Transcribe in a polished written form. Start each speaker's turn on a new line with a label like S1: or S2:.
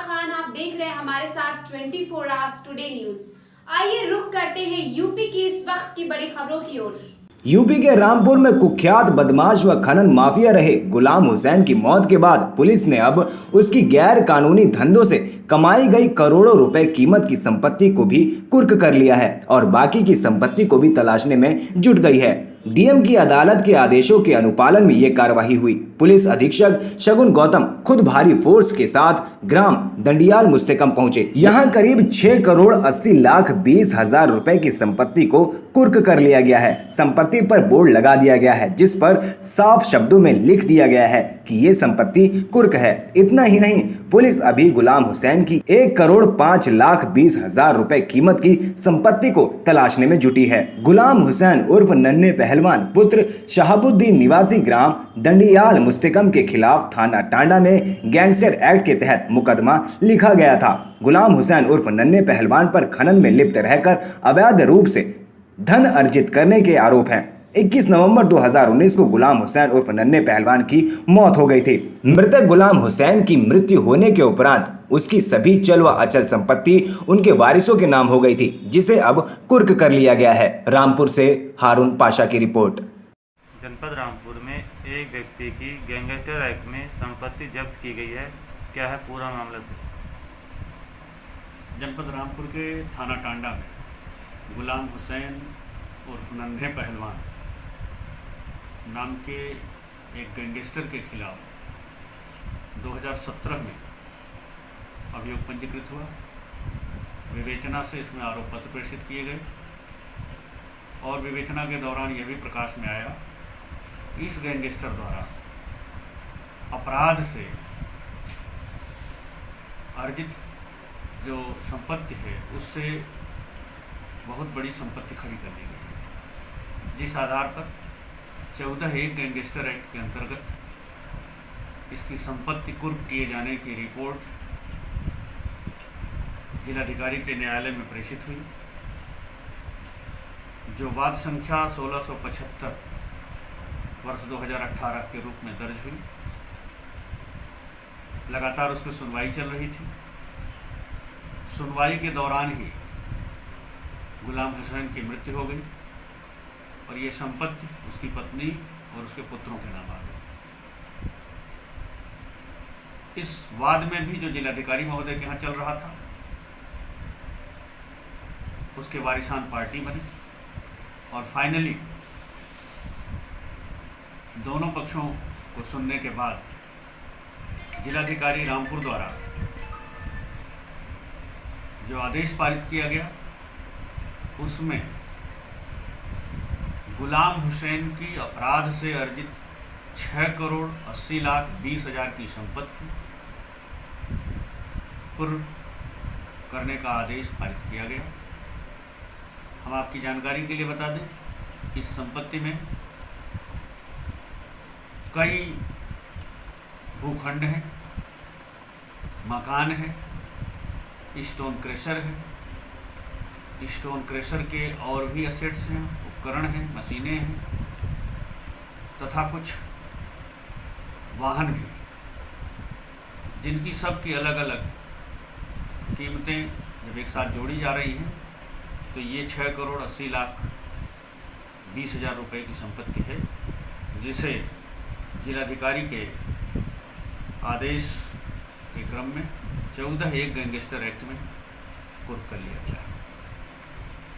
S1: खान, आप देख रहे हैं हमारे साथ 24 आवर्स टुडे न्यूज। आइए रुख करते हैं यूपी की इस वक्त की बड़ी खबरों की ओर।
S2: यूपी के रामपुर में कुख्यात बदमाश व खनन माफिया रहे गुलाम हुसैन की मौत के बाद पुलिस ने अब उसकी गैर कानूनी धंधों से कमाई गई करोड़ों रुपए कीमत की संपत्ति को भी कुर्क कर लिया है और बाकी की संपत्ति को भी तलाशने में जुट गई है। डीएम की अदालत के आदेशों के अनुपालन में ये कार्रवाई हुई। पुलिस अधीक्षक शगुन गौतम खुद भारी फोर्स के साथ ग्राम दंडियाल मुस्तकम पहुंचे। यहां करीब 6 करोड़ 80 लाख 20 हजार रुपए की संपत्ति को कुर्क कर लिया गया है। संपत्ति पर बोर्ड लगा दिया गया है जिस पर साफ शब्दों में लिख दिया गया है कि ये संपत्ति कुर्क है। इतना ही नहीं, पुलिस अभी गुलाम हुसैन की 1 करोड़ 5 लाख 20 हजार रुपए कीमत की संपत्ति को तलाशने में जुटी है। गुलाम हुसैन उर्फ नन्हे पहलवान पुत्र शहाबुद्दीन निवासी ग्राम दंडियाल मुस्तकम के खिलाफ थाना टांडा में गैंगस्टर एक्ट के तहत मुकदमा लिखा गया था। गुलाम हुसैन उर्फ नन्हे पहलवान पर खनन में लिप्त रहकर अवैध रूप से धन अर्जित करने के आरोप हैं। 21 नवंबर 2019 को गुलाम हुसैन उर्फ नन्हे पहलवान की मौत हो गई थी। मृतक गुलाम हुसैन की मृत्यु होने के उपरांत उसकी सभी चल व अचल संपत्ति उनके वारिसों के नाम हो गई थी, जिसे अब कुर्क कर लिया गया है। रामपुर से हारून पाशा की रिपोर्ट।
S3: जनपद रामपुर में एक व्यक्ति की गैंगस्टर एक्ट में संपत्ति जब्त की गई है, क्या है पूरा मामला?
S4: जनपद रामपुर के थाना टांडा में गुलाम हुसैन उर्फ नन्हे पहलवान नाम के एक गैंगस्टर के खिलाफ 2017 में अभियोग पंजीकृत हुआ। विवेचना से इसमें आरोप पत्र प्रेषित किए गए और विवेचना के दौरान यह भी प्रकाश में आया कि इस गैंगस्टर द्वारा अपराध से अर्जित जो संपत्ति है उससे बहुत बड़ी संपत्ति खड़ी कर ली गई, जिस आधार पर 14(1) गैंगस्टर एक्ट के अंतर्गत इसकी संपत्ति कुर्क किए जाने की रिपोर्ट जिलाधिकारी के न्यायालय में प्रेषित हुई, जो वाद संख्या 1675 वर्ष 2018 के रूप में दर्ज हुई। लगातार उस पर सुनवाई चल रही थी। सुनवाई के दौरान ही गुलाम हुसैन की मृत्यु हो गई और ये संपत्ति उसकी पत्नी और उसके पुत्रों के नाम आ गई। इस वाद में भी जो जिलाधिकारी महोदय के यहाँ चल रहा था, उसके वारिसान पार्टी बने और फाइनली दोनों पक्षों को सुनने के बाद जिलाधिकारी रामपुर द्वारा जो आदेश पारित किया गया उसमें गुलाम हुसैन की अपराध से अर्जित 6 करोड़ 80 लाख 20 हजार की संपत्ति कुर्क करने का आदेश पारित किया गया। हम आपकी जानकारी के लिए बता दें, इस संपत्ति में कई भूखंड हैं, मकान है, स्टोन क्रेशर है, स्टोन क्रेशर के और भी एसेट्स हैं, उपकरण हैं, मशीनें हैं तथा कुछ वाहन भी, जिनकी सबकी अलग अलग कीमतें जब एक साथ जोड़ी जा रही हैं तो ये 6 करोड़ 80 लाख 20 हजार रुपये की संपत्ति है, जिसे जिलाधिकारी के आदेश के क्रम में 14(1) गैंगस्टर एक्ट में कुर्क कर लिया गया है।